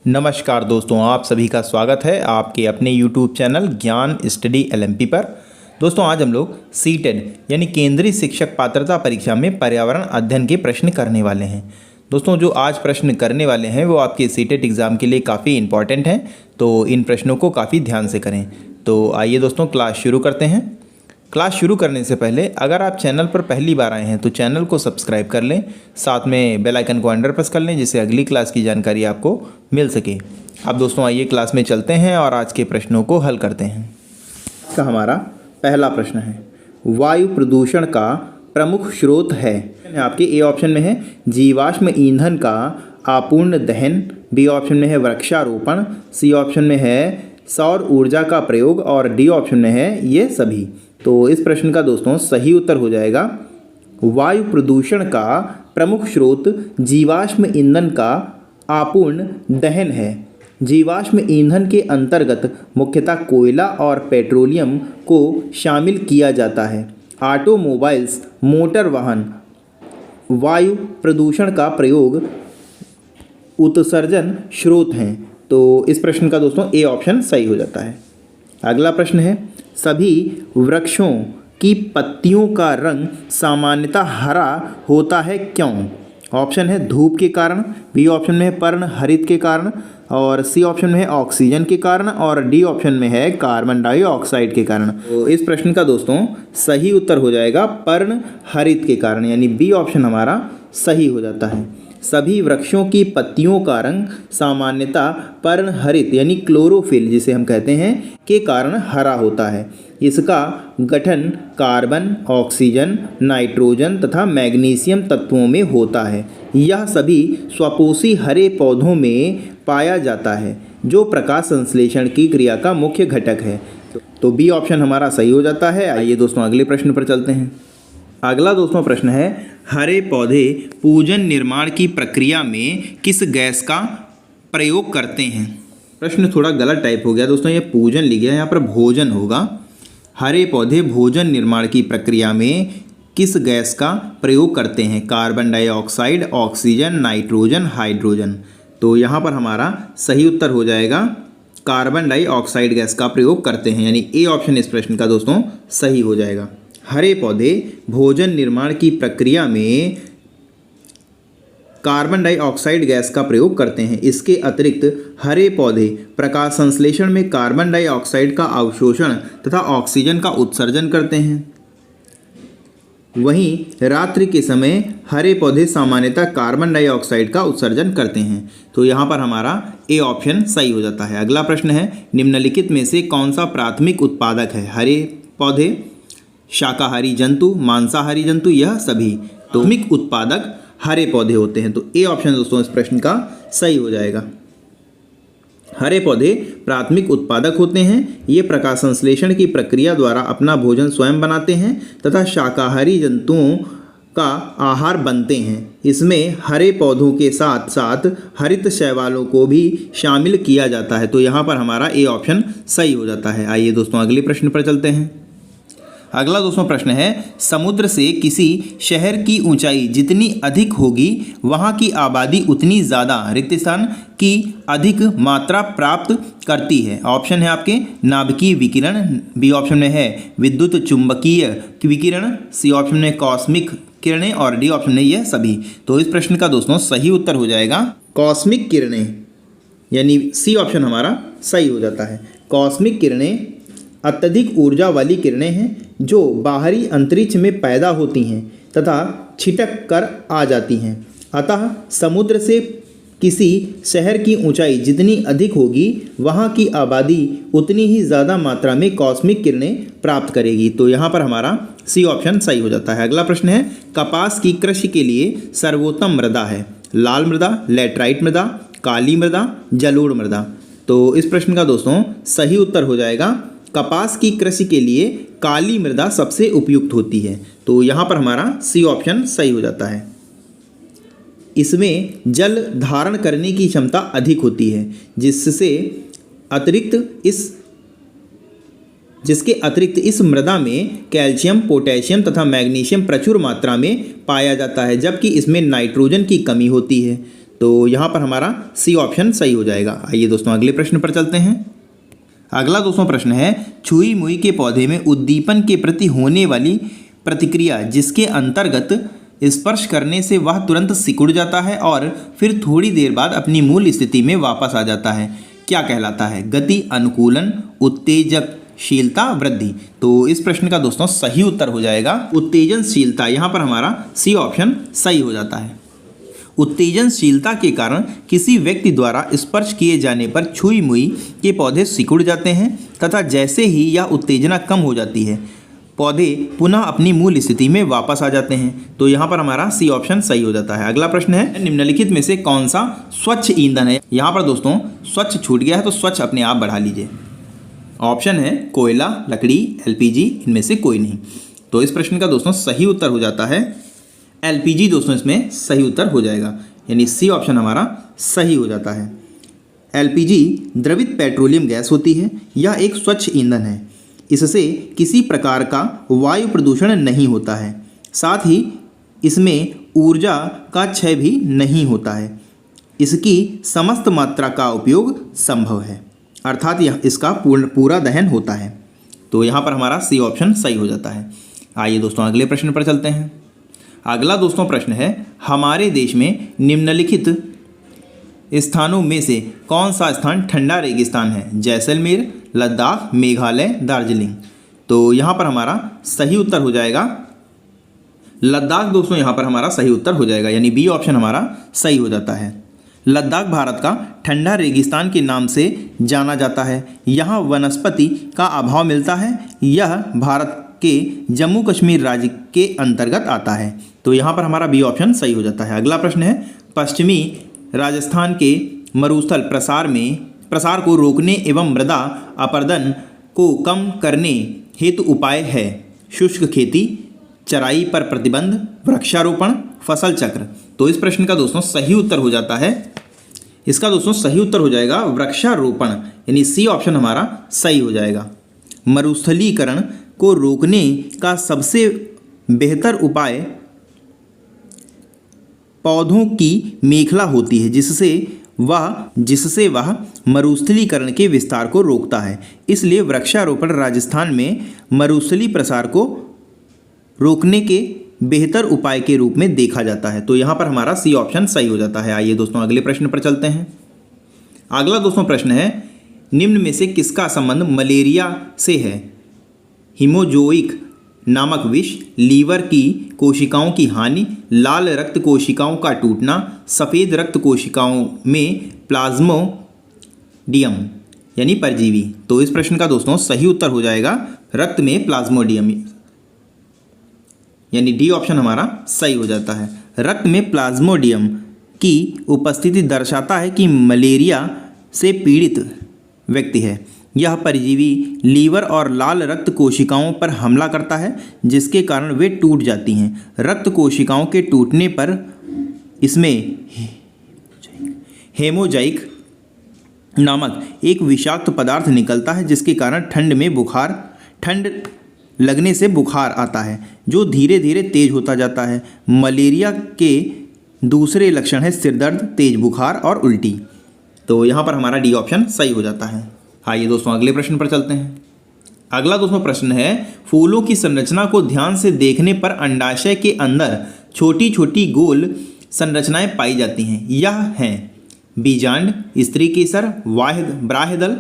नमस्कार दोस्तों, आप सभी का स्वागत है आपके अपने YouTube चैनल ज्ञान स्टडी LMP पर। दोस्तों आज हम लोग सीटेट यानी केंद्रीय शिक्षक पात्रता परीक्षा में पर्यावरण अध्ययन के प्रश्न करने वाले हैं। दोस्तों जो आज प्रश्न करने वाले हैं वो आपके सीटेट एग्ज़ाम के लिए काफ़ी इंपॉर्टेंट हैं, तो इन प्रश्नों को काफ़ी ध्यान से करें। तो आइए दोस्तों क्लास शुरू करते हैं। क्लास शुरू करने से पहले अगर आप चैनल पर पहली बार आए हैं तो चैनल को सब्सक्राइब कर लें, साथ में बेल आइकन को अंडर प्रेस कर लें जिससे अगली क्लास की जानकारी आपको मिल सके। अब दोस्तों आइए क्लास में चलते हैं और आज के प्रश्नों को हल करते हैं। इसका हमारा पहला प्रश्न है, वायु प्रदूषण का प्रमुख स्रोत है। आपके ए ऑप्शन में है जीवाश्म ईंधन का अपूर्ण दहन, बी ऑप्शन में है वृक्षारोपण, सी ऑप्शन में है सौर ऊर्जा का प्रयोग और डी ऑप्शन में है ये सभी। तो इस प्रश्न का दोस्तों सही उत्तर हो जाएगा वायु प्रदूषण का प्रमुख स्रोत जीवाश्म ईंधन का अपूर्ण दहन है। जीवाश्म ईंधन के अंतर्गत मुख्यतः कोयला और पेट्रोलियम को शामिल किया जाता है। ऑटोमोबाइल्स, मोटर वाहन वायु प्रदूषण का प्रयोग उत्सर्जन स्रोत हैं। तो इस प्रश्न का दोस्तों ए ऑप्शन सही हो जाता है। अगला प्रश्न है, सभी वृक्षों की पत्तियों का रंग सामान्यतः हरा होता है क्यों? ऑप्शन है धूप के कारण, बी ऑप्शन में है पर्ण हरित के कारण और सी ऑप्शन में है ऑक्सीजन के कारण और डी ऑप्शन में है कार्बन डाइऑक्साइड के कारण। तो इस प्रश्न का दोस्तों सही उत्तर हो जाएगा पर्ण हरित के कारण, यानी बी ऑप्शन हमारा सही हो जाता है। सभी वृक्षों की पत्तियों का रंग सामान्यतः पर्ण हरित यानी क्लोरोफिल जिसे हम कहते हैं के कारण हरा होता है। इसका गठन कार्बन, ऑक्सीजन, नाइट्रोजन तथा मैग्नीशियम तत्वों में होता है। यह सभी स्वपोषी हरे पौधों में पाया जाता है जो प्रकाश संश्लेषण की क्रिया का मुख्य घटक है। तो बी ऑप्शन हमारा सही हो जाता है। आइए दोस्तों अगले प्रश्न पर चलते हैं। अगला दोस्तों प्रश्न है, हरे पौधे पूजन निर्माण की प्रक्रिया में किस गैस का प्रयोग करते हैं? प्रश्न थोड़ा गलत टाइप हो गया दोस्तों, ये पूजन लिख गया, यहाँ पर भोजन होगा। हरे पौधे भोजन निर्माण की प्रक्रिया में किस गैस का प्रयोग करते हैं? Carbon dioxide, oxygen, nitrogen, hydrogen. तो यहाँ पर हमारा सही उत्तर हो जाएगा कार्बन डाइऑक्साइड गैस का प्रयोग करते हैं, यानी ए ऑप्शन इस प्रश्न का दोस्तों सही हो जाएगा। हरे पौधे भोजन निर्माण की प्रक्रिया में कार्बन डाइऑक्साइड गैस का प्रयोग करते हैं। इसके अतिरिक्त हरे पौधे प्रकाश संश्लेषण में कार्बन डाइऑक्साइड का अवशोषण तथा ऑक्सीजन का उत्सर्जन करते हैं। वहीं रात्रि के समय हरे पौधे सामान्यतः कार्बन डाइऑक्साइड का उत्सर्जन करते हैं। तो यहाँ पर हमारा ए ऑप्शन सही हो जाता है। अगला प्रश्न है, निम्नलिखित में से कौन सा प्राथमिक उत्पादक है? हरे पौधे, शाकाहारी जंतु, मांसाहारी जंतु, यह सभी। तो प्राथमिक उत्पादक हरे पौधे होते हैं। तो ए ऑप्शन दोस्तों इस प्रश्न का सही हो जाएगा। हरे पौधे प्राथमिक उत्पादक होते हैं। ये प्रकाश संश्लेषण की प्रक्रिया द्वारा अपना भोजन स्वयं बनाते हैं तथा शाकाहारी जंतुओं का आहार बनते हैं। इसमें हरे पौधों के साथ साथ हरित शैवालों को भी शामिल किया जाता है। तो यहाँ पर हमारा ए ऑप्शन सही हो जाता है। आइए दोस्तों अगले प्रश्न पर चलते हैं। अगला दोस्तों प्रश्न है, समुद्र से किसी शहर की ऊंचाई जितनी अधिक होगी वहां की आबादी उतनी ज़्यादा रेगिस्तान की अधिक मात्रा प्राप्त करती है। ऑप्शन है आपके नाभिकीय विकिरण, बी ऑप्शन में है विद्युत चुंबकीय विकिरण, सी ऑप्शन में कॉस्मिक किरणें और डी ऑप्शन में यह सभी। तो इस प्रश्न का दोस्तों सही उत्तर हो जाएगा कॉस्मिक किरणें, यानी सी ऑप्शन हमारा सही हो जाता है। कॉस्मिक किरणें अत्यधिक ऊर्जा वाली किरणें हैं जो बाहरी अंतरिक्ष में पैदा होती हैं तथा छिटक कर आ जाती हैं। अतः समुद्र से किसी शहर की ऊंचाई जितनी अधिक होगी वहां की आबादी उतनी ही ज़्यादा मात्रा में कॉस्मिक किरणें प्राप्त करेगी। तो यहाँ पर हमारा सी ऑप्शन सही हो जाता है। अगला प्रश्न है, कपास की कृषि के लिए सर्वोत्तम मृदा है? लाल मृदा, लैटराइट मृदा, काली मृदा, जलोढ़ मृदा। तो इस प्रश्न का दोस्तों सही उत्तर हो जाएगा कपास की कृषि के लिए काली मृदा सबसे उपयुक्त होती है। तो यहाँ पर हमारा सी ऑप्शन सही हो जाता है। इसमें जल धारण करने की क्षमता अधिक होती है जिसके अतिरिक्त इस मृदा में कैल्शियम, पोटेशियम तथा मैग्नीशियम प्रचुर मात्रा में पाया जाता है, जबकि इसमें नाइट्रोजन की कमी होती है। तो यहाँ पर हमारा सी ऑप्शन सही हो जाएगा। आइए दोस्तों अगले प्रश्न पर चलते हैं। अगला दोस्तों प्रश्न है, छुई मुई के पौधे में उद्दीपन के प्रति होने वाली प्रतिक्रिया जिसके अंतर्गत स्पर्श करने से वह तुरंत सिकुड़ जाता है और फिर थोड़ी देर बाद अपनी मूल स्थिति में वापस आ जाता है, क्या कहलाता है? गति, अनुकूलन, उत्तेजकशीलता, वृद्धि। तो इस प्रश्न का दोस्तों सही उत्तर हो जाएगा उत्तेजनशीलता। यहाँ पर हमारा सी ऑप्शन सही हो जाता है। उत्तेजनशीलता के कारण किसी व्यक्ति द्वारा स्पर्श किए जाने पर छुई मुई के पौधे सिकुड़ जाते हैं तथा जैसे ही यह उत्तेजना कम हो जाती है पौधे पुनः अपनी मूल स्थिति में वापस आ जाते हैं। तो यहाँ पर हमारा सी ऑप्शन सही हो जाता है। अगला प्रश्न है, निम्नलिखित में से कौन सा स्वच्छ ईंधन है? यहाँ पर दोस्तों स्वच्छ छूट गया है तो स्वच्छ अपने आप बढ़ा लीजिए। ऑप्शन है कोयला, लकड़ी, एलपीजी, इनमें से कोई नहीं। तो इस प्रश्न का दोस्तों सही उत्तर हो जाता है एलपीजी। दोस्तों इसमें सही उत्तर हो जाएगा, यानी सी ऑप्शन हमारा सही हो जाता है। एलपीजी द्रवित पेट्रोलियम गैस होती है। यह एक स्वच्छ ईंधन है। इससे किसी प्रकार का वायु प्रदूषण नहीं होता है, साथ ही इसमें ऊर्जा का क्षय भी नहीं होता है। इसकी समस्त मात्रा का उपयोग संभव है, अर्थात यह इसका पूरा दहन होता है। तो यहाँ पर हमारा सी ऑप्शन सही हो जाता है। आइए दोस्तों अगले प्रश्न पर चलते हैं। अगला दोस्तों प्रश्न है, हमारे देश में निम्नलिखित स्थानों में से कौन सा स्थान ठंडा रेगिस्तान है? जैसलमेर, लद्दाख, मेघालय, दार्जिलिंग। तो यहाँ पर हमारा सही उत्तर हो जाएगा लद्दाख। दोस्तों यहाँ पर हमारा सही उत्तर हो जाएगा, यानी बी ऑप्शन हमारा सही हो जाता है। लद्दाख भारत का ठंडा रेगिस्तान के नाम से जाना जाता है। यहाँ वनस्पति का अभाव मिलता है। यह भारत के जम्मू कश्मीर राज्य के अंतर्गत आता है। तो यहाँ पर हमारा बी ऑप्शन सही हो जाता है। अगला प्रश्न है, पश्चिमी राजस्थान के मरुस्थल प्रसार को रोकने एवं मृदा अपरदन को कम करने हेतु उपाय है? शुष्क खेती, चराई पर प्रतिबंध, वृक्षारोपण, फसल चक्र। तो इस प्रश्न का दोस्तों सही उत्तर हो जाता है, इसका दोस्तों सही उत्तर हो जाएगा वृक्षारोपण, यानी सी ऑप्शन हमारा सही हो जाएगा। मरुस्थलीकरण को रोकने का सबसे बेहतर उपाय पौधों की मेखला होती है, जिससे वह मरुस्थलीकरण के विस्तार को रोकता है। इसलिए वृक्षारोपण राजस्थान में मरुस्थली प्रसार को रोकने के बेहतर उपाय के रूप में देखा जाता है। तो यहाँ पर हमारा सी ऑप्शन सही हो जाता है। आइए दोस्तों अगले प्रश्न पर चलते हैं। अगला दोस्तों प्रश्न है, निम्न में से किसका संबंध मलेरिया से है? हिमोजोइक नामक विष, लीवर की कोशिकाओं की हानि, लाल रक्त कोशिकाओं का टूटना, सफ़ेद रक्त कोशिकाओं में प्लाज्मोडियम यानी परजीवी। तो इस प्रश्न का दोस्तों सही उत्तर हो जाएगा रक्त में प्लाज्मोडियम, यानी डी ऑप्शन हमारा सही हो जाता है। रक्त में प्लाज्मोडियम की उपस्थिति दर्शाता है कि मलेरिया से पीड़ित व्यक्ति है। यह परजीवी लीवर और लाल रक्त कोशिकाओं पर हमला करता है, जिसके कारण वे टूट जाती हैं। रक्त कोशिकाओं के टूटने पर इसमें हेमोजाइक नामक एक विषाक्त पदार्थ निकलता है, जिसके कारण ठंड लगने से बुखार आता है, जो धीरे धीरे तेज होता जाता है। मलेरिया के दूसरे लक्षण है सिरदर्द, तेज बुखार और उल्टी। तो यहाँ पर हमारा डी ऑप्शन सही हो जाता है। आइए दोस्तों अगले प्रश्न पर चलते हैं। अगला दोस्तों प्रश्न है, फूलों की संरचना को ध्यान से देखने पर अंडाशय के अंदर छोटी छोटी गोल संरचनाएं पाई जाती हैं। यह हैं बीजांड, स्त्री केसर, बाह्यदल,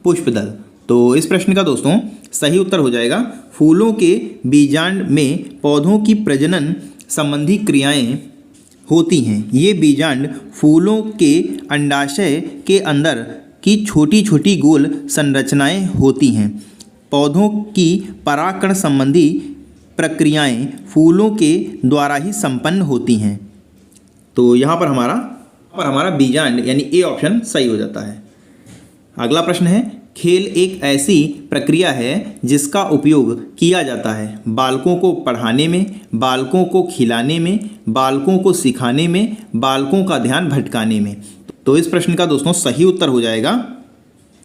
पुष्पदल। तो इस प्रश्न का दोस्तों सही उत्तर हो जाएगा फूलों के बीजांड में पौधों की प्रजनन संबंधी क्रियाएं होती हैं। ये बीजांड फूलों के अंडाशय के अंदर की छोटी छोटी गोल संरचनाएं होती हैं। पौधों की परागकण संबंधी प्रक्रियाएं फूलों के द्वारा ही संपन्न होती हैं। तो यहाँ पर हमारा बीजांड यानी ए ऑप्शन सही हो जाता है। अगला प्रश्न है, खेल एक ऐसी प्रक्रिया है जिसका उपयोग किया जाता है बालकों को पढ़ाने में, बालकों को खिलाने में, बालकों को सिखाने में, बालकों का ध्यान भटकाने में। तो इस प्रश्न का दोस्तों सही उत्तर हो जाएगा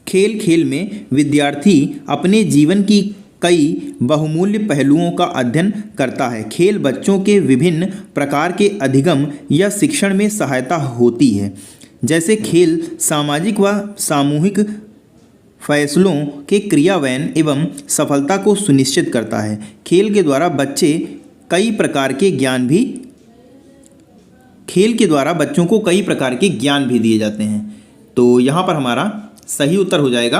खेल में विद्यार्थी अपने जीवन की कई बहुमूल्य पहलुओं का अध्ययन करता है। खेल बच्चों के विभिन्न प्रकार के अधिगम या शिक्षण में सहायता होती है। जैसे खेल सामाजिक व सामूहिक फैसलों के क्रियान्वयन एवं सफलता को सुनिश्चित करता है। खेल के द्वारा बच्चे कई प्रकार के ज्ञान भी खेल के द्वारा बच्चों को कई प्रकार के ज्ञान भी दिए जाते हैं। तो यहाँ पर हमारा सही उत्तर हो जाएगा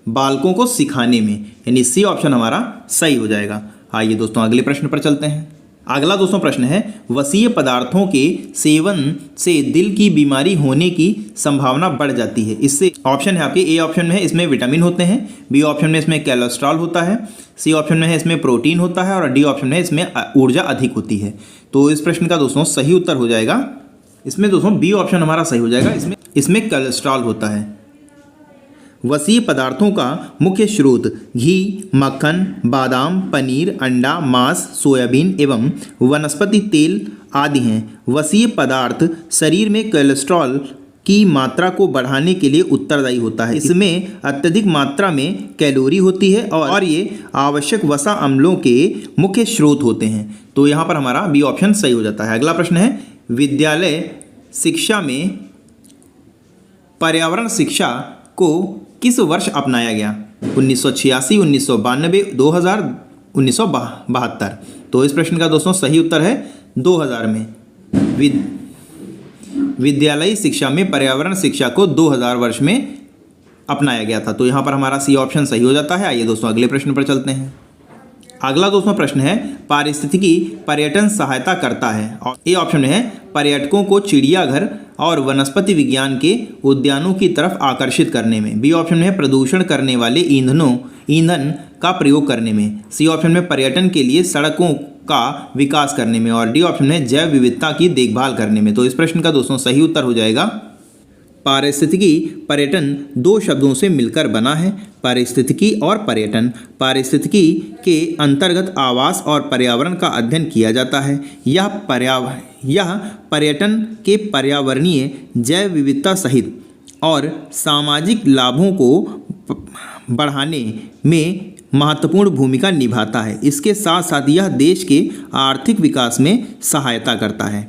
बालकों को सिखाने में, यानी सी ऑप्शन हमारा सही हो जाएगा। आइए दोस्तों अगले प्रश्न पर चलते हैं। अगला दोस्तों प्रश्न है, वसीय पदार्थों के सेवन से दिल की बीमारी होने की संभावना बढ़ जाती है। इससे ऑप्शन है आपके, ए ऑप्शन में है इसमें विटामिन होते हैं, बी ऑप्शन में इसमें कोलेस्ट्रॉल होता है, सी ऑप्शन में है इसमें प्रोटीन होता है और डी ऑप्शन में इसमें ऊर्जा अधिक होती है। तो इस प्रश्न का दोस्तों सही उत्तर हो जाएगा, इसमें दोस्तों बी ऑप्शन हमारा सही हो जाएगा, इसमें कोलेस्ट्रॉल होता है। वसीय पदार्थों का मुख्य स्रोत घी, मक्खन, बादाम, पनीर, अंडा, मांस, सोयाबीन एवं वनस्पति तेल आदि हैं। वसीय पदार्थ शरीर में कोलेस्ट्रॉल की मात्रा को बढ़ाने के लिए उत्तरदायी होता है। इसमें अत्यधिक मात्रा में कैलोरी होती है और ये आवश्यक वसा अम्लों के मुख्य स्रोत होते हैं। तो यहाँ पर हमारा बी ऑप्शन सही हो जाता है। अगला प्रश्न है, विद्यालय शिक्षा में पर्यावरण शिक्षा को किस वर्ष अपनाया गया? 1986, 1992, 2000, 1972। तो इस प्रश्न का दोस्तों सही उत्तर है 2000 में। विद्यालयी शिक्षा में पर्यावरण शिक्षा को 2000 वर्ष में अपनाया गया था। तो यहाँ पर हमारा सी ऑप्शन सही हो जाता है। आइए दोस्तों अगले प्रश्न पर चलते हैं। अगला दोस्तों प्रश्न है, पारिस्थितिकी पर्यटन सहायता करता है। और ए ऑप्शन में है पर्यटकों को चिड़ियाघर और वनस्पति विज्ञान के उद्यानों की तरफ आकर्षित करने में, बी ऑप्शन में है प्रदूषण करने वाले ईंधन का प्रयोग करने में, सी ऑप्शन में पर्यटन के लिए सड़कों का विकास करने में और डी ऑप्शन में जैव विविधता की देखभाल करने में। तो इस प्रश्न का दोस्तों सही उत्तर हो जाएगा पारिस्थितिकी पर्यटन दो शब्दों से मिलकर बना है, पारिस्थितिकी और पर्यटन। पारिस्थितिकी के अंतर्गत आवास और पर्यावरण का अध्ययन किया जाता है। यह पर्यटन के पर्यावरणीय जैव विविधता सहित और सामाजिक लाभों को बढ़ाने में महत्वपूर्ण भूमिका निभाता है। इसके साथ साथ यह देश के आर्थिक विकास में सहायता करता है।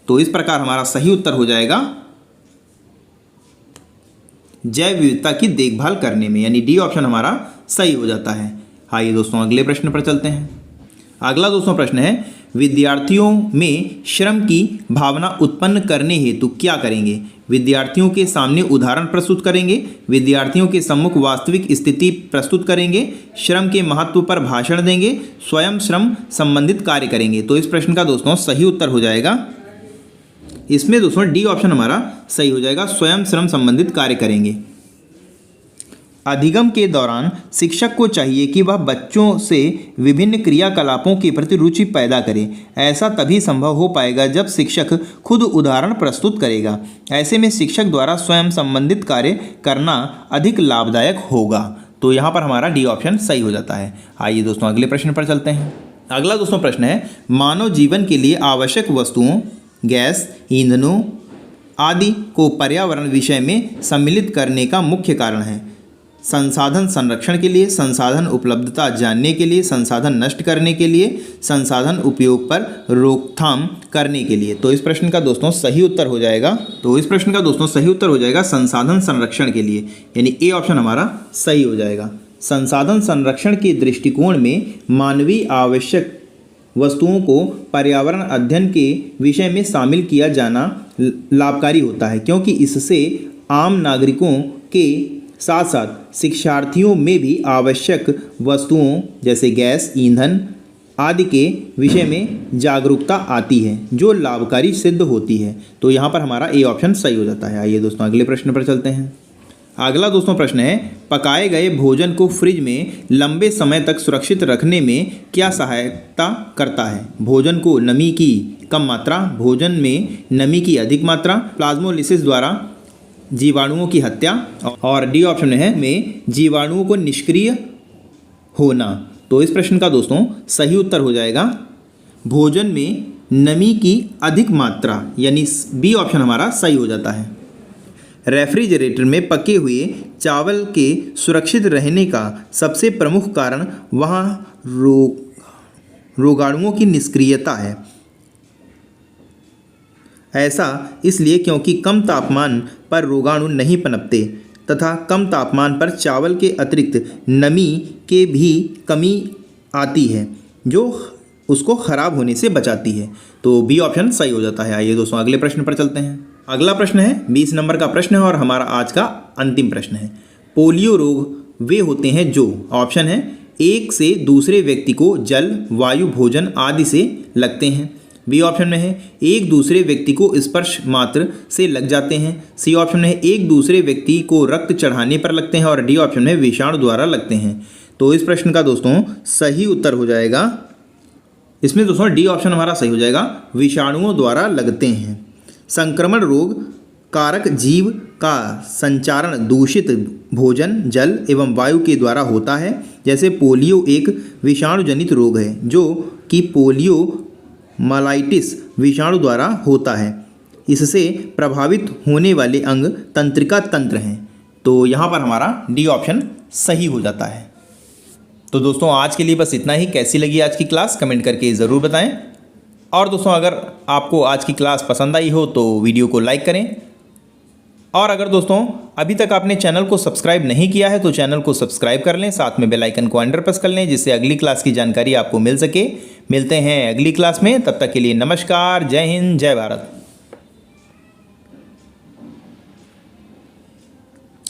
तो इस प्रकार हमारा सही उत्तर हो जाएगा जैव विविधता की देखभाल करने में, यानी डी ऑप्शन हमारा सही हो जाता है। आइए दोस्तों अगले प्रश्न पर चलते हैं। अगला दोस्तों प्रश्न है, विद्यार्थियों में श्रम की भावना उत्पन्न करने हेतु क्या करेंगे? विद्यार्थियों के सामने उदाहरण प्रस्तुत करेंगे, विद्यार्थियों के सम्मुख वास्तविक स्थिति प्रस्तुत करेंगे, श्रम के महत्व पर भाषण देंगे, स्वयं श्रम संबंधित कार्य करेंगे। तो इस प्रश्न का दोस्तों सही उत्तर हो जाएगा, इसमें दोस्तों डी ऑप्शन हमारा सही हो जाएगा, स्वयं श्रम संबंधित कार्य करेंगे। अधिगम के दौरान शिक्षक को चाहिए कि वह बच्चों से विभिन्न क्रियाकलापों के प्रति रुचि पैदा करे। ऐसा तभी संभव हो पाएगा जब शिक्षक खुद उदाहरण प्रस्तुत करेगा। ऐसे में शिक्षक द्वारा स्वयं संबंधित कार्य करना अधिक लाभदायक होगा। तो यहाँ पर हमारा डी ऑप्शन सही हो जाता है। आइए दोस्तों अगले प्रश्न पर चलते हैं। अगला दोस्तों प्रश्न है, मानव जीवन के लिए आवश्यक वस्तुओं, गैस, ईंधनों आदि को पर्यावरण विषय में सम्मिलित करने का मुख्य कारण है। संसाधन संरक्षण के लिए, संसाधन उपलब्धता जानने के लिए, संसाधन नष्ट करने के लिए, संसाधन उपयोग पर रोकथाम करने के लिए। तो इस प्रश्न का दोस्तों सही उत्तर हो जाएगा संसाधन संरक्षण के लिए, यानी ए ऑप्शन हमारा सही हो जाएगा। संसाधन संरक्षण के दृष्टिकोण में मानवीय आवश्यक वस्तुओं को पर्यावरण अध्ययन के विषय में शामिल किया जाना लाभकारी होता है, क्योंकि इससे आम नागरिकों के साथ साथ शिक्षार्थियों में भी आवश्यक वस्तुओं जैसे गैस, ईंधन आदि के विषय में जागरूकता आती है, जो लाभकारी सिद्ध होती है। तो यहाँ पर हमारा ए ऑप्शन सही हो जाता है। आइए दोस्तों अगले प्रश्न पर चलते हैं। अगला दोस्तों प्रश्न है, पकाए गए भोजन को फ्रिज में लंबे समय तक सुरक्षित रखने में क्या सहायता करता है? भोजन को नमी की कम मात्रा, भोजन में नमी की अधिक मात्रा, प्लाज्मोलिसिस द्वारा जीवाणुओं की हत्या और डी ऑप्शन में जीवाणुओं को निष्क्रिय होना। तो इस प्रश्न का दोस्तों सही उत्तर हो जाएगा भोजन में नमी की अधिक मात्रा, यानी बी ऑप्शन हमारा सही हो जाता है। रेफ्रिजरेटर में पके हुए चावल के सुरक्षित रहने का सबसे प्रमुख कारण वहाँ रोगाणुओं की निष्क्रियता है। ऐसा इसलिए क्योंकि कम तापमान पर रोगाणु नहीं पनपते तथा कम तापमान पर चावल के अतिरिक्त नमी के भी कमी आती है जो उसको खराब होने से बचाती है। तो बी ऑप्शन सही हो जाता है। आइए दोस्तों अगले प्रश्न पर चलते हैं। अगला प्रश्न है 20 नंबर का प्रश्न है और हमारा आज का अंतिम प्रश्न है। पोलियो रोग वे होते हैं जो ऑप्शन है एक से दूसरे व्यक्ति को जल, वायु, भोजन आदि से लगते हैं। बी ऑप्शन में है एक दूसरे व्यक्ति को स्पर्श मात्र से लग जाते हैं। सी ऑप्शन में है एक दूसरे व्यक्ति को रक्त चढ़ाने पर लगते हैं और डी ऑप्शन में विषाणु द्वारा लगते हैं। तो इस प्रश्न का दोस्तों सही उत्तर हो जाएगा, इसमें दोस्तों डी ऑप्शन हमारा सही हो जाएगा, विषाणुओं द्वारा लगते हैं। संक्रमण रोग कारक जीव का संचारण दूषित भोजन, जल एवं वायु के द्वारा होता है। जैसे पोलियो एक विषाणु जनित रोग है जो कि पोलियो मालाइटिस विषाणु द्वारा होता है। इससे प्रभावित होने वाले अंग तंत्रिका तंत्र हैं। तो यहाँ पर हमारा डी ऑप्शन सही हो जाता है। तो दोस्तों आज के लिए बस इतना ही। कैसी लगी आज की क्लास कमेंट करके ज़रूर बताएं। और दोस्तों अगर आपको आज की क्लास पसंद आई हो तो वीडियो को लाइक करें। और अगर दोस्तों अभी तक आपने चैनल को सब्सक्राइब नहीं किया है तो चैनल को सब्सक्राइब कर लें, साथ में बेल आइकन को अंडर प्रेस कर लें जिससे अगली क्लास की जानकारी आपको मिल सके। मिलते हैं अगली क्लास में, तब तक के लिए नमस्कार, जय हिंद, जय भारत।